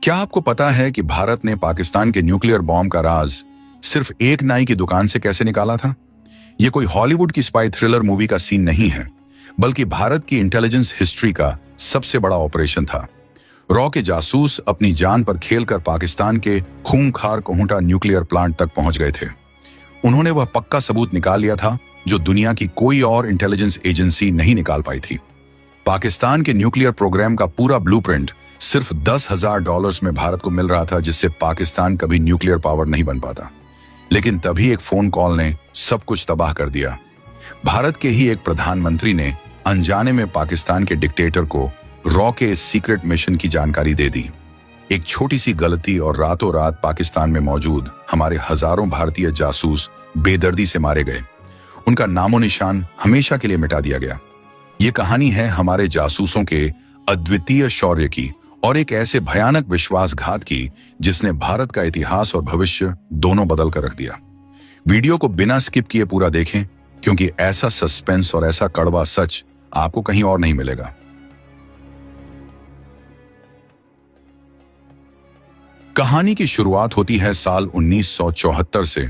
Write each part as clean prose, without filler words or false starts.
क्या आपको पता है कि भारत ने पाकिस्तान के न्यूक्लियर बॉम्ब का राज सिर्फ एक नाई की दुकान से कैसे निकाला था? यह कोई हॉलीवुड की स्पाई थ्रिलर मूवी का सीन नहीं है, बल्कि भारत की इंटेलिजेंस हिस्ट्री का सबसे बड़ा ऑपरेशन था। रॉ के जासूस अपनी जान पर खेलकर पाकिस्तान के खूंखार कोहटा न्यूक्लियर प्लांट तक पहुंच गए थे। उन्होंने वह पक्का सबूत निकाल लिया था जो दुनिया की कोई और इंटेलिजेंस एजेंसी नहीं निकाल पाई थी। पाकिस्तान के न्यूक्लियर प्रोग्राम का पूरा ब्लूप्रिंट सिर्फ $10,000 में भारत को मिल रहा था, जिससे पाकिस्तान कभी न्यूक्लियर पावर नहीं बन पाता। लेकिन तभी एक फोन कॉल ने सब कुछ तबाह कर दिया। भारत के ही एक प्रधानमंत्री ने अनजाने में पाकिस्तान के डिक्टेटर को रॉ के इस सीक्रेट मिशन की जानकारी दे दी। एक छोटी सी गलती और रातों रात पाकिस्तान में मौजूद हमारे हजारों भारतीय जासूस बेदर्दी से मारे गए। उनका नामो निशान हमेशा के लिए मिटा दिया गया। ये कहानी है हमारे जासूसों के अद्वितीय शौर्य की और एक ऐसे भयानक विश्वासघात की जिसने भारत का इतिहास और भविष्य दोनों बदल कर रख दिया। वीडियो को बिना स्किप किए पूरा देखें, क्योंकि ऐसा सस्पेंस और ऐसा कड़वा सच आपको कहीं और नहीं मिलेगा। कहानी की शुरुआत होती है साल 1974 से,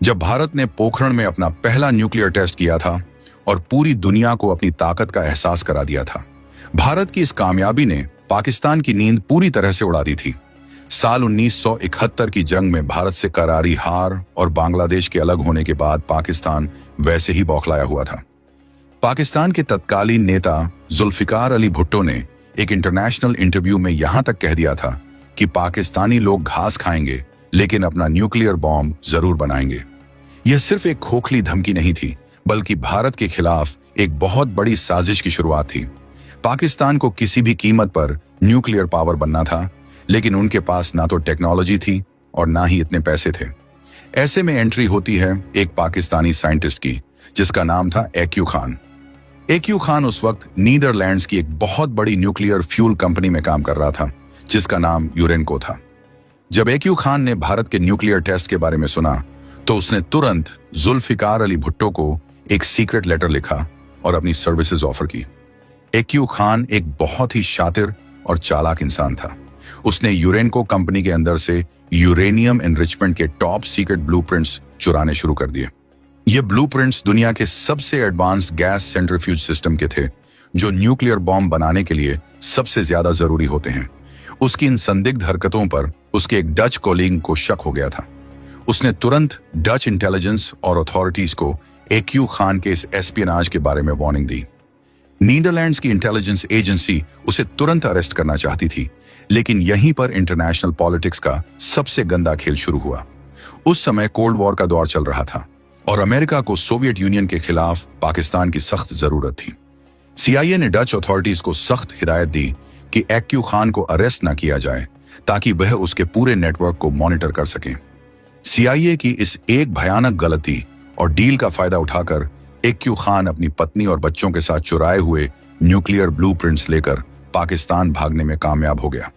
जब भारत ने पोखरण में अपना पहला न्यूक्लियर टेस्ट किया था और पूरी दुनिया को अपनी ताकत का एहसास करा दिया था। भारत की इस कामयाबी ने पाकिस्तान की नींद पूरी तरह से उड़ा दी थी। साल 1971 की जंग में भारत से करारी हार और बांग्लादेश के अलग होने के बाद पाकिस्तान वैसे ही बौखलाया हुआ था। पाकिस्तान के तत्कालीन नेता जुल्फिकार अली भुट्टो ने एक इंटरनेशनल इंटरव्यू में यहां तक कह दिया था कि पाकिस्तानी लोग घास खाएंगे लेकिन अपना न्यूक्लियर बॉम्ब जरूर बनाएंगे। यह सिर्फ एक खोखली धमकी नहीं थी, बल्कि भारत के खिलाफ एक बहुत बड़ी साजिश की शुरुआत थी। पाकिस्तान को किसी भी कीमत पर न्यूक्लियर पावर बनना था, लेकिन उनके पास ना तो टेक्नोलॉजी थी और ना ही इतने पैसे थे। ऐसे में एंट्री होती है एक पाकिस्तानी साइंटिस्ट की, जिसका नाम था एक्यू खान। एक्यू खान उस वक्त नीदरलैंड्स की एक बहुत बड़ी न्यूक्लियर फ्यूल कंपनी में काम कर रहा था, जिसका नाम यूरेनको था। जब एक्यू खान ने भारत के न्यूक्लियर टेस्ट के बारे में सुना, तो उसने तुरंत जुल्फिकार अली भुट्टो को एक सीक्रेट लेटर लिखा और अपनी सर्विसेज ऑफर की। एक्यू खान एक बहुत ही शातिर और चालाक इंसान था। उसने यूरेनको कंपनी के अंदर से यूरेनियम एनरिचमेंट के टॉप सीक्रेट ब्लूप्रिंट्स चुराने शुरू कर दिए। ये ब्लूप्रिंट्स दुनिया के सबसे एडवांस्ड गैस सेंट्रीफ्यूज सिस्टम के थे, जो न्यूक्लियर बॉम्ब बनाने के लिए सबसे ज्यादा जरूरी होते हैं। उसकी इन संदिग्ध हरकतों पर उसके एक डच कोलीग को शक हो गया था। उसने तुरंत डच इंटेलिजेंस और अथॉरिटीज को एक्यू खान के इस एस्पियनाज के बारे में वार्निंग दी। नीदरलैंड्स की इंटेलिजेंस एजेंसी उसे तुरंत अरेस्ट करना चाहती थी, लेकिन यहीं पर इंटरनेशनल पॉलिटिक्स का सबसे गंदा खेल शुरू हुआ। उस समय कोल्ड वॉर का दौर चल रहा था और अमेरिका को सोवियत यूनियन के खिलाफ पाकिस्तान की सख्त जरूरत थी। CIA ने डच अथॉरिटीज को सख्त हिदायत दी कि एक्यू खान को अरेस्ट न किया जाए, ताकि वह उसके पूरे नेटवर्क को मॉनिटर कर सके। CIA की इस एक भयानक गलती और डील का फायदा उठाकर एक्यू खान अपनी पत्नी और बच्चों के साथ चुराए हुए न्यूक्लियर ब्लूप्रिंट्स लेकर पाकिस्तान भागने में कामयाब हो गया।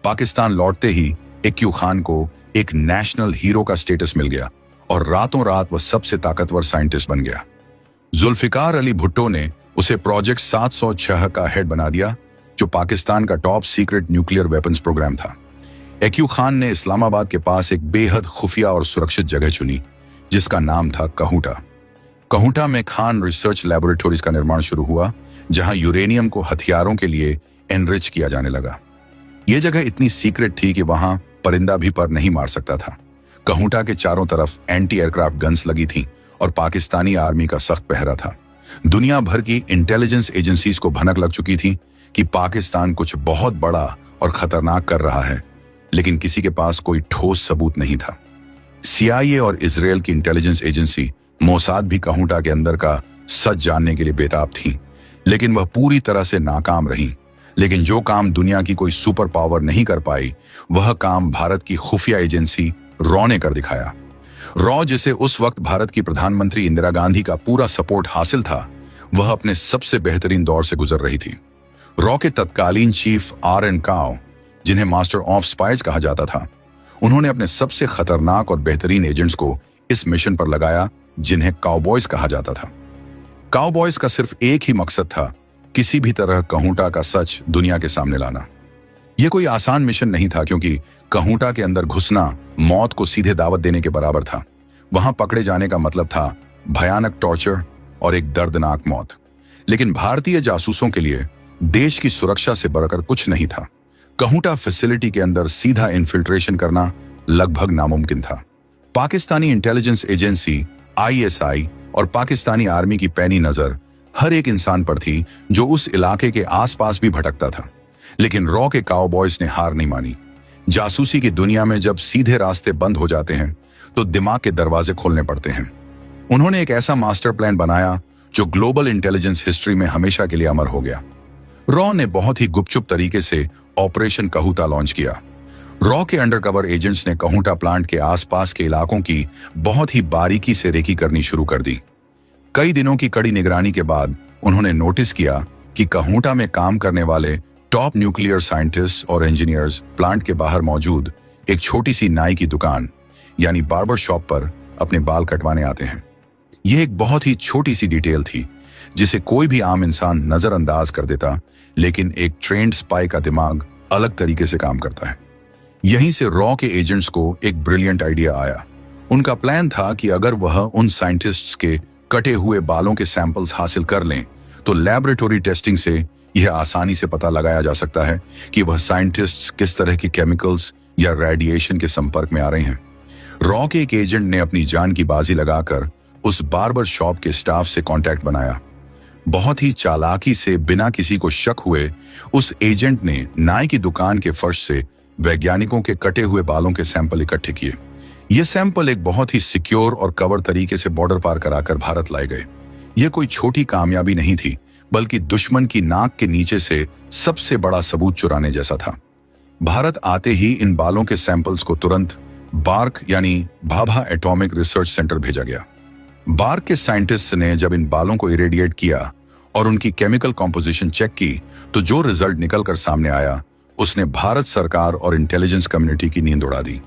पाकिस्तान लौटते ही एक्यू खान को एक नेशनल हीरो का स्टेटस मिल गया और रातों रात वह सबसे ताकतवर साइंटिस्ट बन गया। जुल्फिकार अली भुट्टो ने उसे प्रोजेक्ट 706 का हेड बना दिया, जो पाकिस्तान का top secret nuclear weapons programme था। एक्यू खान ने इस्लामाबाद के पास एक बेहद खुफिया और सुरक्षित जगह चुनी, जिसका नाम था कहूटा। कहूटा में खान रिसर्च लैबोरेटरीज का निर्माण शुरू हुआ, जहां यूरेनियम को हथियारों के लिए एनरिच किया जाने लगा। यह जगह इतनी सीक्रेट थी कि वहां परिंदा भी पर नहीं मार सकता था। कहूटा के चारों तरफ एंटी एयरक्राफ्ट गन्स लगी थीं और पाकिस्तानी आर्मी का सख्त पहरा था। दुनिया भर की इंटेलिजेंस एजेंसीज को भनक लग चुकी थी कि पाकिस्तान कुछ बहुत बड़ा और खतरनाक कर रहा है, लेकिन किसी के पास कोई ठोस सबूत नहीं था। CIA और इजराइल की इंटेलिजेंस एजेंसी मोसाद भी कहूटा के अंदर का सच जानने के लिए बेताब थी, लेकिन वह पूरी तरह से नाकाम रही। लेकिन जो काम दुनिया की कोई सुपर पावर नहीं कर पाई, वह काम भारत की खुफिया एजेंसी रॉ ने कर दिखाया। रॉ, जिसे उस वक्त भारत की प्रधानमंत्री इंदिरा गांधी का पूरा सपोर्ट हासिल था, वह अपने सबसे बेहतरीन दौर से गुजर रही थी। रॉ के तत्कालीन चीफ RN काव, जिन्हें मास्टर ऑफ स्पाइज कहा जाता था, उन्होंने अपने सबसे खतरनाक और बेहतरीन एजेंट्स को इस मिशन पर लगाया, जिन्हें काउबॉयज कहा जाता था। काउबॉयज का सिर्फ एक ही मकसद था, किसी भी तरह कहूटा का सच दुनिया के सामने लाना। यह कोई आसान मिशन नहीं था, क्योंकि कहूटा के अंदर घुसना मौत को सीधे दावत देने के बराबर था। वहां पकड़े जाने का मतलब था भयानक टॉर्चर और एक दर्दनाक मौत। लेकिन भारतीय जासूसों के लिए देश की सुरक्षा से बढ़कर कुछ नहीं था। कहूटा फैसिलिटी के अंदर सीधा इन्फिल्ट्रेशन करना लगभग नामुमकिन था। पाकिस्तानी इंटेलिजेंस एजेंसी ISI और पाकिस्तानी आर्मी की पैनी नजर हर एक इंसान पर थी जो उस इलाके के आसपास भी भटकता था। लेकिन रॉ के काउबॉयज ने हार नहीं मानी। जासूसी की दुनिया में जब सीधे रास्ते बंद हो जाते हैं तो दिमाग के दरवाजे खोलने पड़ते हैं। उन्होंने एक ऐसा मास्टर प्लान बनाया जो ग्लोबल इंटेलिजेंस हिस्ट्री में हमेशा के लिए अमर हो गया। रॉ ने बहुत ही गुपचुप तरीके से ऑपरेशन कहूटा लॉन्च किया। रॉ के अंडरकवर एजेंट्स ने कहूटा प्लांट के आसपास के इलाकों की बहुत ही बारीकी से रेकी करनी शुरू कर दी। कई दिनों की कड़ी निगरानी के बाद उन्होंने नोटिस किया कि कहूटा में काम करने वाले टॉप न्यूक्लियर साइंटिस्ट और इंजीनियर्स प्लांट के बाहर मौजूद एक छोटी सी नाई की दुकान यानी बार्बर शॉप पर अपने बाल कटवाने आते हैं। यह एक बहुत ही छोटी सी डिटेल थी जिसे कोई भी आम इंसान नजरअंदाज कर देता, लेकिन एक ट्रेंड स्पाई का दिमाग अलग तरीके से काम करता है। यहीं से रॉ के एजेंट्स को एक ब्रिलियंट आइडिया आया। उनका प्लान था कि अगर वह उन साइंटिस्ट्स के कटे हुए बालों के सैंपल्स हासिल कर लें तो लैबोरेटरी टेस्टिंग से यह आसानी से पता लगाया जा सकता है कि वह साइंटिस्ट्स किस तरह की केमिकल्स या रेडिएशन के संपर्क में आ रहे हैं। रॉ के एक एजेंट ने अपनी जान की बाजी लगाकर उस बार्बर शॉप के स्टाफ से कांटेक्ट बनाया। बहुत ही चालाकी से बिना किसी को शक हुए उस एजेंट ने नाई की दुकान के फर्श से वैज्ञानिकों के कटे हुए बालों के सैंपल इकट्ठे किए। ये सैंपल एक बहुत ही सिक्योर और कवर तरीके से बॉर्डर पार कराकर भारत लाए गए। यह कोई छोटी कामयाबी नहीं थी, बल्कि दुश्मन की नाक के नीचे से सबसे बड़ा सबूत चुराने जैसा था। भारत आते ही इन बालों के सैंपल्स को तुरंत बार्क यानी भाभा एटॉमिक रिसर्च सेंटर भेजा गया। बार्क के साइंटिस्ट ने जब इन बालों को इरेडिएट किया और उनकी केमिकल कॉम्पोजिशन चेक की तो जो रिजल्ट निकलकर सामने आया उसने भारत सरकार और इंटेलिजेंस कम्युनिटी की नींद उड़ा दी।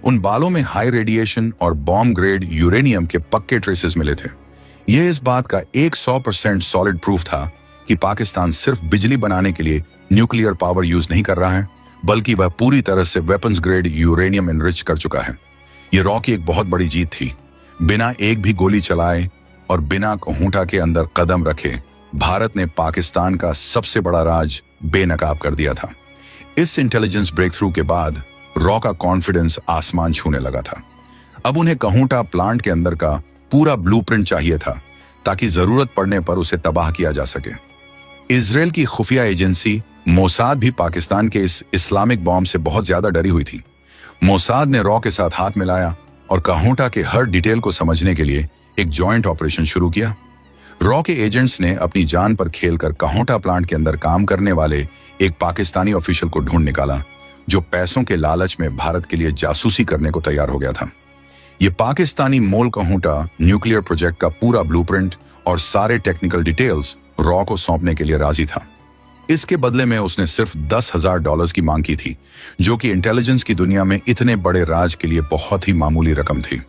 उन बालों में हाई रेडिएशन और बॉम्ब ग्रेड यूरेनियम के पक्के ट्रेसेस मिले थे। यह इस बात का 100% सॉलिड प्रूफ था कि पाकिस्तान सिर्फ बिजली बनाने के लिए न्यूक्लियर पावर यूज नहीं कर रहा है, बल्कि वह पूरी तरह से वेपन्स ग्रेड यूरेनियम एनरिच कर चुका है। यह रॉ की एक बहुत बड़ी जीत थी। बिना एक भी गोली चलाए और बिना कहूटा के अंदर कदम रखे भारत ने पाकिस्तान का सबसे बड़ा राज बेनकाब कर दिया था। इस इंटेलिजेंस ब्रेक थ्रू के बाद रॉ का कॉन्फिडेंस आसमान छूने लगा था। अब उन्हें कहूटा प्लांट के अंदर का पूरा ब्लूप्रिंट चाहिए था ताकि जरूरत पड़ने पर उसे तबाह किया जा सके। इजराइल की खुफिया एजेंसी मोसाद भी पाकिस्तान के इस इस्लामिक बॉम्ब से बहुत ज्यादा डरी हुई थी। मोसाद ने रॉ के साथ हाथ मिलाया और कहूटा के हर डिटेल को समझने के लिए एक जॉइंट ऑपरेशन शुरू किया। रॉ के एजेंट्स ने अपनी जान पर खेलकर कहूटा प्लांट के अंदर काम करने वाले एक पाकिस्तानी ऑफिशियल को ढूंढ निकाला जो पैसों के लालच में भारत के लिए जासूसी करने को तैयार हो गया था। यह पाकिस्तानी मोल कहूटा न्यूक्लियर प्रोजेक्ट का पूरा ब्लूप्रिंट और सारे टेक्निकल डिटेल्स रॉ को सौंपने के लिए राजी था। इसके बदले में उसने सिर्फ $10,000 की मांग की थी, जो कि इंटेलिजेंस की दुनिया में इतने बड़े राज के लिए बहुत ही मामूली रकम थी।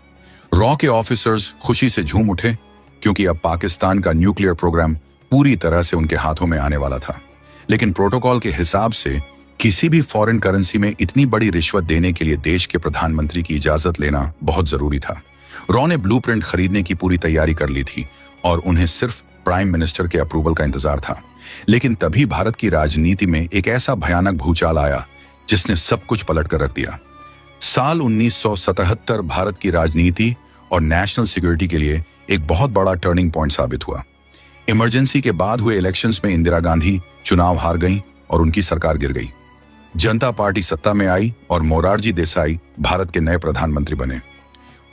रॉ के ऑफिसर्स खुशी से झूम उठे क्योंकि अब पाकिस्तान का न्यूक्लियर प्रोग्राम पूरी तरह से उनके हाथों में आने वाला था। लेकिन प्रोटोकॉल के हिसाब से किसी भी फॉरेन करेंसी में इतनी बड़ी रिश्वत देने के लिए देश के प्रधानमंत्री की इजाजत लेना बहुत जरूरी था। रॉ ने ब्लूप्रिंट खरीदने की पूरी तैयारी कर ली थी और उन्हें सिर्फ प्राइम मिनिस्टर के अप्रूवल का इंतजार था। लेकिन तभी भारत की राजनीति में एक ऐसा भयानक भूचाल आया जिसने सब कुछ पलट कर रख दिया। साल 1977 भारत की राजनीति और नेशनल सिक्योरिटी के लिए एक बहुत बड़ा टर्निंग पॉइंट साबित हुआ। इमरजेंसी के बाद हुए इलेक्शंस में इंदिरा गांधी चुनाव हार गईं और उनकी सरकार गिर गई। जनता पार्टी सत्ता में आई और मोरारजी देसाई भारत के नए प्रधानमंत्री बने।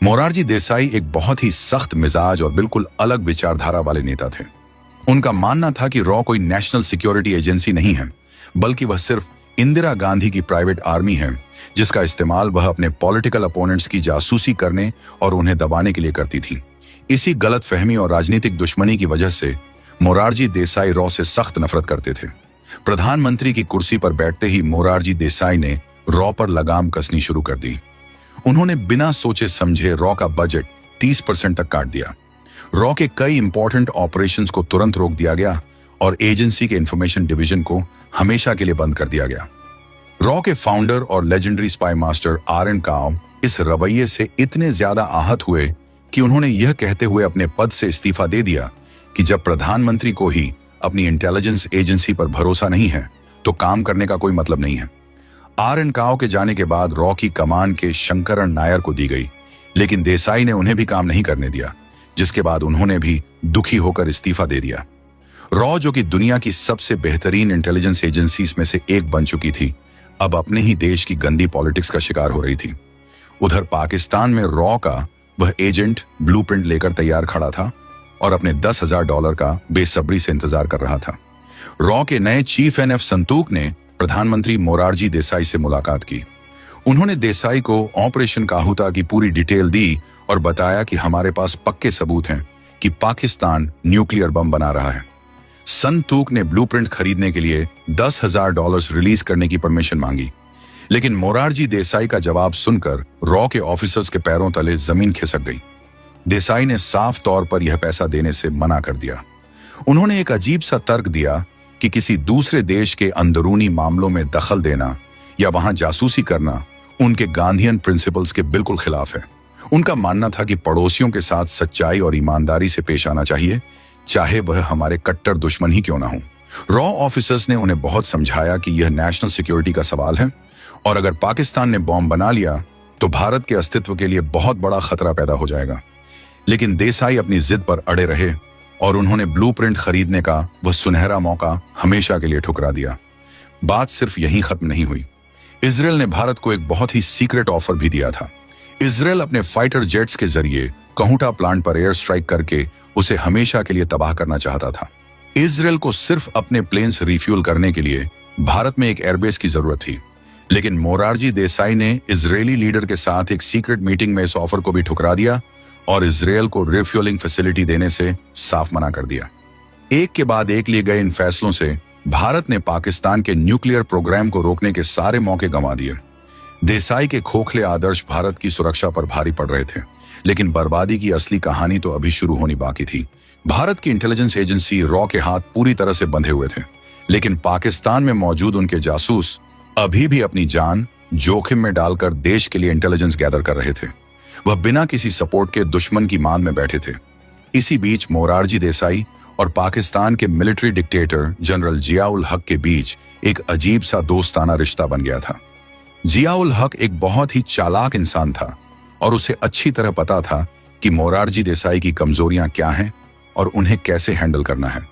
मोरारजी देसाई एक बहुत ही सख्त मिजाज और बिल्कुल अलग विचारधारा वाले नेता थे। उनका मानना था कि रॉ कोई नेशनल सिक्योरिटी एजेंसी नहीं है, बल्कि वह सिर्फ इंदिरा गांधी की प्राइवेट आर्मी है जिसका इस्तेमाल वह अपने पॉलिटिकल अपोनेंट्स की जासूसी करने और उन्हें दबाने के लिए करती थी। इसी गलत फहमी और राजनीतिक दुश्मनी की वजह से मोरारजी देसाई रॉ से सख्त नफरत करते थे। प्रधानमंत्री की कुर्सी पर बैठते ही मोरारजी देसाई ने रॉ पर लगाम कसनी शुरू कर दी। उन्होंने बिना सोचे समझे रॉ का बजट 30% तक काट दिया। रॉ के कई इंपॉर्टेंट ऑपरेशंस को तुरंत रोक दिया गया और एजेंसी के इंफॉर्मेशन डिवीजन को हमेशा के लिए बंद कर दिया गया। रॉ के फाउंडर और लेजेंडरी स्पाई मास्टर आरएन काओ इस रवैये से इतने ज्यादा आहत हुए कि उन्होंने यह कहते हुए अपने पद से इस्तीफा दे दिया कि जब प्रधानमंत्री को ही अपनी इंटेलिजेंस एजेंसी पर भरोसा नहीं है तो काम करने का कोई मतलब नहीं है। आरएन काओ के जाने के बाद रॉ की कमान के शंकरन नायर को दी गई, लेकिन देसाई ने उन्हें भी काम नहीं करने दिया, जिसके बाद उन्होंने भी दुखी होकर इस्तीफा दे दिया। रॉ, जो कि दुनिया की सबसे बेहतरीन इंटेलिजेंस एजेंसीज में से एक बन चुकी थी, अब अपने ही देश की गंदी पॉलिटिक्स का शिकार हो रही थी। उधर पाकिस्तान में रॉ का वह एजेंट ब्लूप्रिंट लेकर तैयार खड़ा था और अपने $10,000 का बेसब्री से इंतजार कर रहा था। रॉ के नए चीफ एनएफ संतूक ने प्रधानमंत्री मोरारजी देसाई से मुलाकात की। उन्होंने देसाई को ऑपरेशन काहुता की पूरी डिटेल दी और बताया कि हमारे पास पक्के सबूत हैं कि पाकिस्तान न्यूक्लियर बम बना रहा है। संतूक ने ब्लूप्रिंट खरीदने के लिए $10,000 रिलीज करने की परमिशन मांगी, लेकिन मोरारजी देसाई का जवाब सुनकर रॉ के ऑफिसर्स के पैरों तले जमीन खिसक गई। देसाई ने साफ तौर पर यह पैसा देने से मना कर दिया। उन्होंने एक अजीब सा तर्क दिया कि किसी दूसरे देश के अंदरूनी मामलों में दखल देना या वहां जासूसी करना उनके गांधीयन प्रिंसिपल्स के बिल्कुल खिलाफ है। उनका मानना था कि पड़ोसियों के साथ सच्चाई और ईमानदारी से पेश आना चाहिए, चाहे वह हमारे कट्टर दुश्मन ही क्यों ना हो। रॉ ऑफिसर्स ने उन्हें बहुत समझाया कि यह नेशनल सिक्योरिटी का सवाल है और अगर पाकिस्तान ने बॉम्ब बना लिया तो भारत के अस्तित्व के लिए बहुत बड़ा खतरा पैदा हो जाएगा। लेकिन देसाई अपनी जिद पर अड़े रहे और उन्होंने ब्लूप्रिंट खरीदने का वह सुनहरा मौका हमेशा के लिए ठुकरा दिया। बात सिर्फ यहीं खत्म नहीं हुई। इजराइल ने भारत को एक बहुत ही सीक्रेट ऑफर भी दिया था। इजराइल अपने फाइटर जेट्स के जरिए कहूटा प्लांट पर एयर स्ट्राइक करके उसे हमेशा के लिए तबाह करना चाहता था। इजराइल को सिर्फ अपने प्लेन्स रिफ्यूल करने के लिए भारत में एक एयरबेस की जरूरत थी, लेकिन मोरारजी देसाई ने इजरायली लीडर के साथ एक सीक्रेट मीटिंग में इस ऑफर को भी ठुकरा दिया और इजराइल को रिफ्यूलिंग फैसिलिटी देने से साफ मना कर दिया। एक के बाद एक लिए गए इन फैसलों से भारत ने पाकिस्तान के न्यूक्लियर प्रोग्राम को रोकने के सारे मौके गंवा दिए। देसाई के खोखले आदर्श भारत की सुरक्षा पर भारी पड़ रहे थे, लेकिन बर्बादी की असली कहानी तो अभी शुरू होनी बाकी थी। भारत की इंटेलिजेंस एजेंसी रॉ के हाथ पूरी तरह से बंधे हुए थे, लेकिन पाकिस्तान में मौजूद उनके जासूस अभी भी अपनी जान जोखिम में डालकर देश के लिए इंटेलिजेंस गैदर कर रहे थे। वह बिना किसी सपोर्ट के दुश्मन की मान में बैठे थे। इसी बीच मोरारजी देसाई और पाकिस्तान के मिलिट्री डिक्टेटर जनरल जियाउल हक के बीच एक अजीब सा दोस्ताना रिश्ता बन गया था। जियाउल हक एक बहुत ही चालाक इंसान था और उसे अच्छी तरह पता था कि मोरारजी देसाई की कमजोरियां क्या हैं और उन्हें कैसे हैंडल करना है।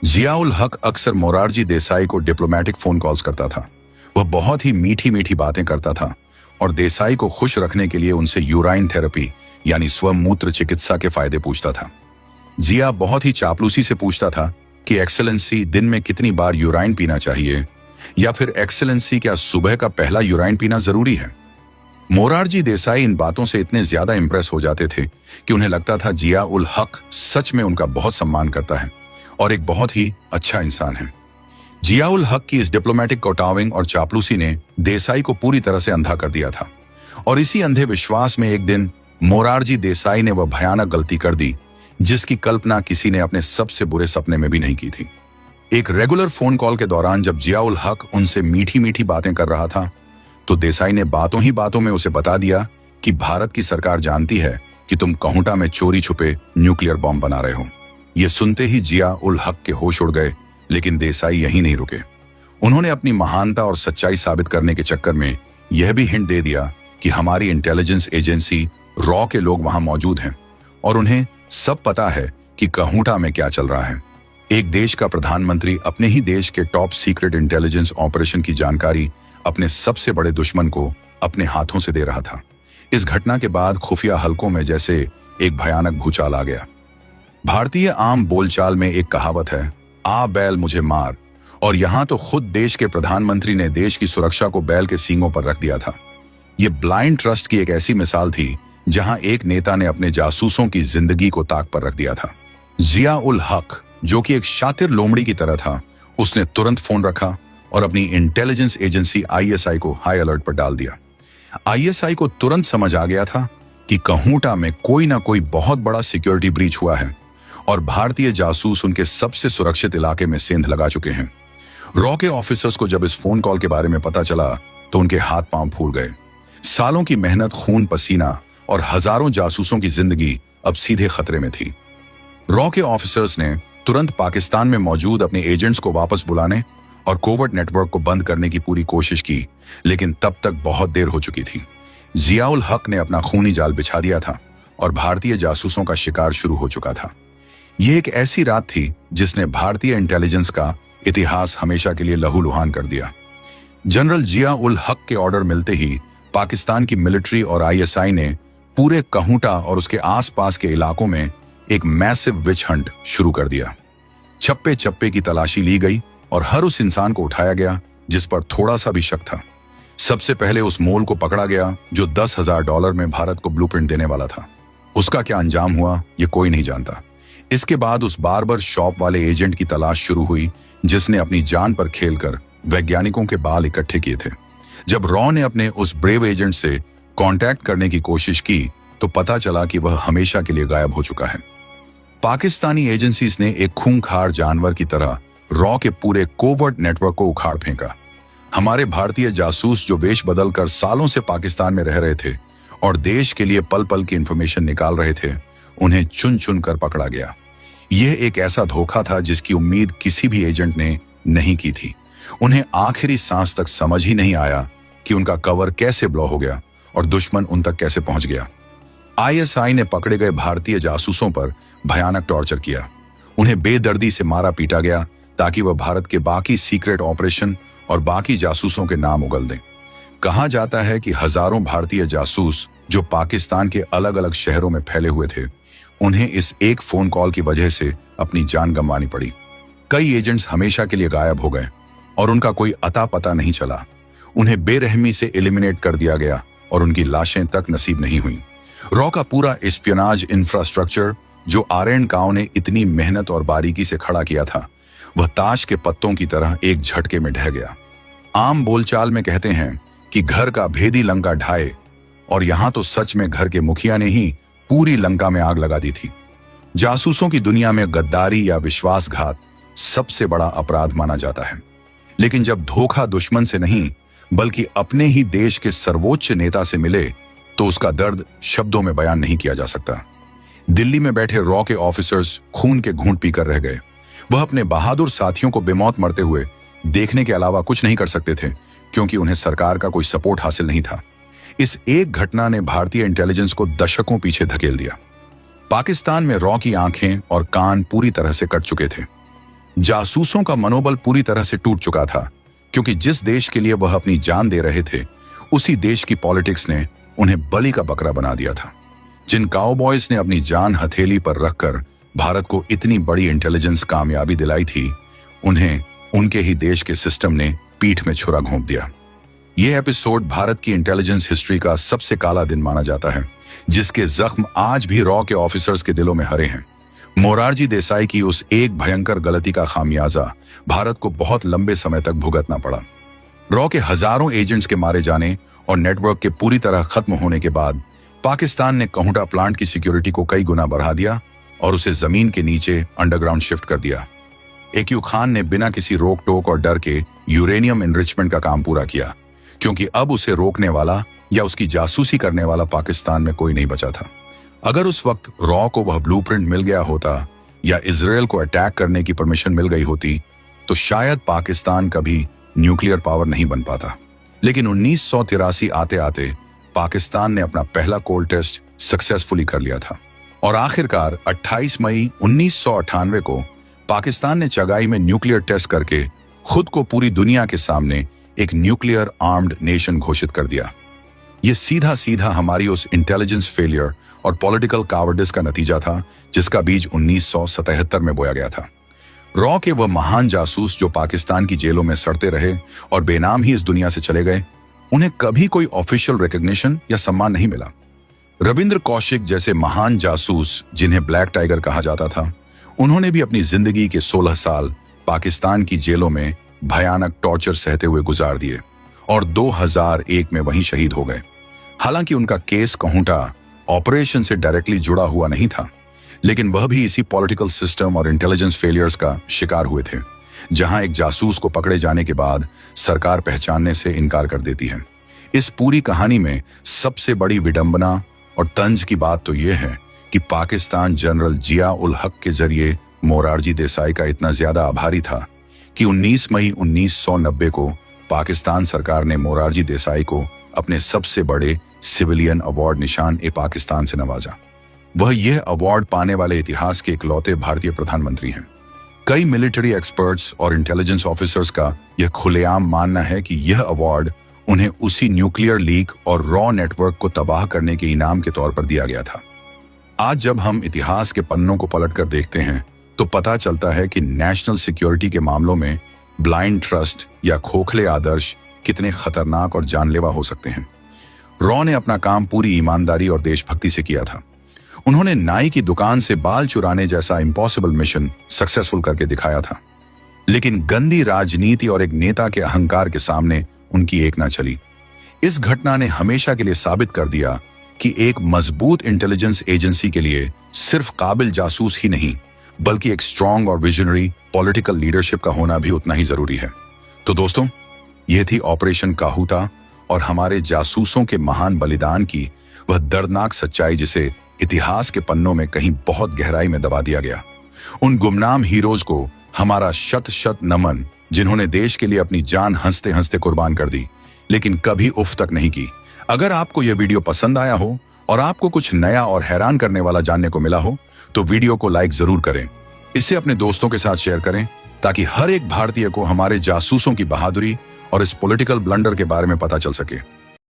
जियाउल हक अक्सर मोरारजी देसाई को डिप्लोमेटिक फोन कॉल्स करता था। वह बहुत ही मीठी मीठी बातें करता था और देसाई को खुश रखने के लिए उनसे यूराइन थेरेपी यानी स्वमूत्र चिकित्सा के फायदे पूछता था। जिया बहुत ही चापलूसी से पूछता था कि एक्सेलेंसी दिन में कितनी बार यूराइन पीना चाहिए, या फिर एक्सेलेंसी क्या सुबह का पहला यूराइन पीना जरूरी है। मोरारजी देसाई इन बातों से इतने ज्यादा इंप्रेस हो जाते थे कि उन्हें लगता था जिया उल हक सच में उनका बहुत सम्मान करता है और एक बहुत ही अच्छा इंसान है। जिया उल हक की इस डिप्लोमेटिक कोटाविंग और चापलूसी ने देसाई को पूरी तरह से अंधा कर दिया था और इसी अंधे विश्वास में एक दिन मोरारजी देसाई ने वह भयानक गलती कर दी जिसकी कल्पना किसी ने अपने सबसे बुरे सपने में भी नहीं की थी। एक रेगुलर फोन कॉल के दौरान जब जिया उल हक उनसे मीठी मीठी बातें कर रहा था तो देसाई ने बातों ही बातों में उसे बता दिया कि भारत की सरकार जानती है कि तुम कहूटा में चोरी छुपे न्यूक्लियर बॉम्ब बना रहे हो। यह सुनते ही जिया उल हक के होश उड़ गए, लेकिन देसाई यहीं नहीं रुके। उन्होंने अपनी महानता और सच्चाई साबित करने के चक्कर में यह भी हिंट दे दिया कि हमारी इंटेलिजेंस एजेंसी रॉ के लोग वहां मौजूद हैं और उन्हें सब पता है कि कहूटा में क्या चल रहा है। एक देश का प्रधानमंत्री अपने ही देश के टॉप सीक्रेट इंटेलिजेंस ऑपरेशन की जानकारी अपने सबसे बड़े दुश्मन को अपने हाथों से दे रहा था। इस घटना के बाद खुफिया हलकों में जैसे एक भयानक भूचाल आ गया। भारतीय आम बोलचाल में एक कहावत है, आ बैल मुझे मार, और यहां तो खुद देश के प्रधानमंत्री ने देश की सुरक्षा को बैल के सींगों पर रख दिया था। यह ब्लाइंड ट्रस्ट की एक ऐसी मिसाल थी जहां एक नेता ने अपने जासूसों की जिंदगी को ताक पर रख दिया था। जिया उल हक, जो कि एक शातिर लोमड़ी की तरह था, उसने तुरंत फोन रखा और अपनी इंटेलिजेंस एजेंसी आईएसआई को हाई अलर्ट पर डाल दिया। आईएसआई को तुरंत समझ आ गया था कि कहूटा में कोई ना कोई बहुत बड़ा सिक्योरिटी ब्रीच हुआ है और भारतीय जासूस उनके सबसे सुरक्षित इलाके में सेंध लगा चुके हैं। रॉ के ऑफिसर्स को जब इस फोन कॉल के बारे में पता चला तो उनके हाथ पांव फूल गए। सालों की मेहनत, खून पसीना और हजारों जासूसों की जिंदगी अब सीधे खतरे में थी। रॉ के ऑफिसर्स ने तुरंत पाकिस्तान में मौजूद अपने एजेंट्स को वापस बुलाने और कोवर्ट नेटवर्क को बंद करने की पूरी कोशिश की, लेकिन तब तक बहुत देर हो चुकी थी। जियाउल हक ने अपना खूनी जाल बिछा दिया था और भारतीय जासूसों का शिकार शुरू हो चुका था। यह एक ऐसी रात थी जिसने भारतीय इंटेलिजेंस का इतिहास हमेशा के लिए लहूलुहान कर दिया। जनरल जिया उल हक के ऑर्डर मिलते ही पाकिस्तान की मिलिट्री और आईएसआई ने पूरे कहूटा और उसके आसपास के इलाकों में एक मैसिव विच हंट शुरू कर दिया। चप्पे चप्पे की तलाशी ली गई और हर उस इंसान को उठाया गया जिस पर थोड़ा सा भी शक था। सबसे पहले उस मोल को पकड़ा गया जो $10,000 में भारत को ब्लूप्रिंट देने वाला था। उसका क्या अंजाम हुआ ये कोई नहीं जानता। इसके बाद उस बार्बर शॉप वाले एजेंट की तलाश शुरू हुई जिसने अपनी जान पर खेलकर वैज्ञानिकों के बाल इकट्ठे किए थे। जब रॉ ने अपने उस ब्रेव एजेंट से कांटेक्ट करने की कोशिश की तो पता चला कि वह हमेशा के लिए गायब हो चुका है। पाकिस्तानी एजेंसीज ने एक खूंखार जानवर की तरह रॉ के पूरे कोवर्ट नेटवर्क को उखाड़ फेंका। हमारे भारतीय जासूस जो वेश बदलकर सालों से पाकिस्तान में रह रहे थे और देश के लिए पल पल की इंफॉर्मेशन निकाल रहे थे, उन्हें चुन चुन कर पकड़ा गया। यह एक ऐसा धोखा था जिसकी उम्मीद किसी भी एजेंट ने नहीं की थी। उन्हें आखिरी सांस तक समझ ही नहीं आया कि उनका कवर कैसे ब्लॉ हो गया और दुश्मन उन तक कैसे पहुंच गया। आईएसआई ने पकड़े गए भारतीय जासूसों पर भयानक टॉर्चर किया। उन्हें बेदर्दी से मारा पीटा गया ताकि वह भारत के बाकी सीक्रेट ऑपरेशन और बाकी जासूसों के नाम उगल दें। कहा जाता है कि हजारों भारतीय जासूस जो पाकिस्तान के अलग अलग शहरों में फैले हुए थे, उन्हें इस एक फोन कॉल की वजह से अपनी जान गंवानी पड़ी। कई एजेंट्स हमेशा के लिए गायब हो गए और उनका कोई अता पता नहीं चला। उन्हें बेरहमी से एलिमिनेट कर दिया गया और उनकी लाशें तक नसीब नहीं हुई। रॉ का पूरा एस्पियोनाज इंफ्रास्ट्रक्चर जो आर्यन काओ ने इतनी मेहनत और बारीकी से खड़ा किया था, वह ताश के पत्तों की तरह एक झटके में ढह गया। आम बोलचाल में कहते हैं कि घर का भेदी लंका ढाए, और यहां तो सच में घर के मुखिया ने ही पूरी लंका में आग लगा दी थी। जासूसों की दुनिया में गद्दारी या विश्वासघात सबसे बड़ा अपराध माना जाता है, लेकिन जब धोखा दुश्मन से नहीं बल्कि अपने ही देश के सर्वोच्च नेता से मिले तो उसका दर्द शब्दों में बयान नहीं किया जा सकता। दिल्ली में बैठे रॉ के ऑफिसर्स खून के घूंट पीकर रह गए। वह अपने बहादुर साथियों को बेमौत मरते हुए देखने के अलावा कुछ नहीं कर सकते थे, क्योंकि उन्हें सरकार का कोई सपोर्ट हासिल नहीं था। इस एक घटना ने भारतीय इंटेलिजेंस को दशकों पीछे धकेल दिया। पाकिस्तान में रॉ की आंखें और कान पूरी तरह से कट चुके थे। जासूसों का मनोबल पूरी तरह से टूट चुका था, क्योंकि जिस देश के लिए वह अपनी जान दे रहे थे, उसी देश की पॉलिटिक्स ने उन्हें बलि का बकरा बना दिया था। जिन काउबॉयज ने अपनी जान हथेली पर रखकर भारत को इतनी बड़ी इंटेलिजेंस कामयाबी दिलाई थी, उन्हें उनके ही देश के सिस्टम ने पीठ में छुरा घोंप दिया। यह एपिसोड भारत की इंटेलिजेंस हिस्ट्री का सबसे काला दिन माना जाता है, जिसके जख्म आज भी रॉ के ऑफिसर्स के दिलों में हरे हैं। मोरारजी देसाई की उस एक भयंकर गलती का खामियाजा भारत को बहुत लंबे समय तक भुगतना पड़ा। रॉ के हजारों एजेंट्स के मारे जाने और नेटवर्क के पूरी तरह खत्म होने के बाद पाकिस्तान ने कहूटा प्लांट की सिक्योरिटी को कई गुना बढ़ा दिया और उसे जमीन के नीचे अंडरग्राउंड शिफ्ट कर दिया। एक्यू खान ने बिना किसी रोक टोक और डर के यूरेनियम एनरिचमेंट का काम पूरा किया, क्योंकि अब उसे रोकने वाला या उसकी जासूसी करने वाला पाकिस्तान में कोई नहीं बचा था। अगर उस वक्त रॉ को वह ब्लूप्रिंट मिल गया होता या इजराइल को अटैक करने की परमिशन मिल गई होती, तो शायद पाकिस्तान कभी न्यूक्लियर पावर नहीं बन पाता। लेकिन 1983 आते आते पाकिस्तान ने अपना पहला कोल्ड टेस्ट सक्सेसफुली कर लिया था और आखिरकार 28 मई 1998 को पाकिस्तान ने चगाई में न्यूक्लियर टेस्ट करके खुद को पूरी दुनिया के सामने एक न्यूक्लियर आर्म्ड नेशन घोषित कर दिया। यह सीधा सीधा हमारी उस इंटेलिजेंस फेलियर और पॉलिटिकल कावर्डिस का नतीजा था जिसका बीज 1977 में बोया गया था। रॉ के वह महान जासूस जो पाकिस्तान की जेलों में सड़ते रहे और बेनाम ही इस दुनिया से चले गए, उन्हें कभी कोई ऑफिशियल रिकॉग्निशन या सम्मान नहीं मिला। रविंद्र कौशिक जैसे महान जासूस, जिन्हें ब्लैक टाइगर कहा जाता था, उन्होंने भी अपनी जिंदगी के 16 साल पाकिस्तान की जेलों में भयानक टॉर्चर सहते हुए गुजार दिए और 2001 में वहीं शहीद हो गए। हालांकि उनका केस कहूटा ऑपरेशन से डायरेक्टली जुड़ा हुआ नहीं था, लेकिन वह भी इसी पॉलिटिकल सिस्टम और इंटेलिजेंस फेलियर्स का शिकार हुए थे। जहां एक जासूस को पकड़े जाने के बाद सरकार पहचानने से इनकार कर देती है। इस पूरी कहानी में सबसे बड़ी विडंबना और तंज की बात तो यह है कि पाकिस्तान जनरल जिया उल हक के जरिए मोरारजी देसाई का इतना ज्यादा आभारी था कि 19 मई 1990 को पाकिस्तान सरकार ने मोरारजी देसाई को अपने सबसे बड़े सिविलियन अवार्ड निशान-ए-पाकिस्तान से नवाजा। वह यह अवार्ड पाने वाले इतिहास के इकलौते भारतीय प्रधानमंत्री हैं। कई मिलिट्री एक्सपर्ट्स और इंटेलिजेंस ऑफिसर्स का यह खुलेआम मानना है कि यह अवार्ड उन्हें उसी न्यूक्लियर लीक और रॉ नेटवर्क को तबाह करने के इनाम के तौर पर दिया गया था। आज जब हम इतिहास के पन्नों को पलटकर देखते हैं तो पता चलता है कि नेशनल सिक्योरिटी के मामलों में ब्लाइंड ट्रस्ट या खोखले आदर्श कितने खतरनाक और जानलेवा हो सकते हैं। रॉ ने अपना काम पूरी ईमानदारी और देशभक्ति से किया था। उन्होंने नाई की दुकान से बाल चुराने जैसा इम्पॉसिबल मिशन सक्सेसफुल करके दिखाया था, लेकिन गंदी राजनीति और एक नेता के अहंकार के सामने उनकी एक ना चली। इस घटना ने हमेशा के लिए साबित कर दिया कि एक मजबूत इंटेलिजेंस एजेंसी के लिए सिर्फ काबिल जासूस ही नहीं बल्कि एक स्ट्रांग और विजनरी पॉलिटिकल लीडरशिप का होना भी उतना ही जरूरी है। तो दोस्तों, यह थी ऑपरेशन काहूता और हमारे जासूसों के महान बलिदान की वह दर्दनाक सच्चाई जिसे इतिहास के पन्नों में कहीं बहुत गहराई में दबा दिया गया। उन गुमनाम हीरोज को हमारा शत शत नमन, जिन्होंने देश के लिए अपनी जान हंसते हंसते कुर्बान कर दी लेकिन कभी उफ तक नहीं की। अगर आपको यह वीडियो पसंद आया हो और आपको कुछ नया और हैरान करने वाला जानने को मिला हो तो वीडियो को लाइक जरूर करें। इसे अपने दोस्तों के साथ शेयर करें ताकि हर एक भारतीय को हमारे जासूसों की बहादुरी और इस पॉलिटिकल ब्लंडर के बारे में पता चल सके।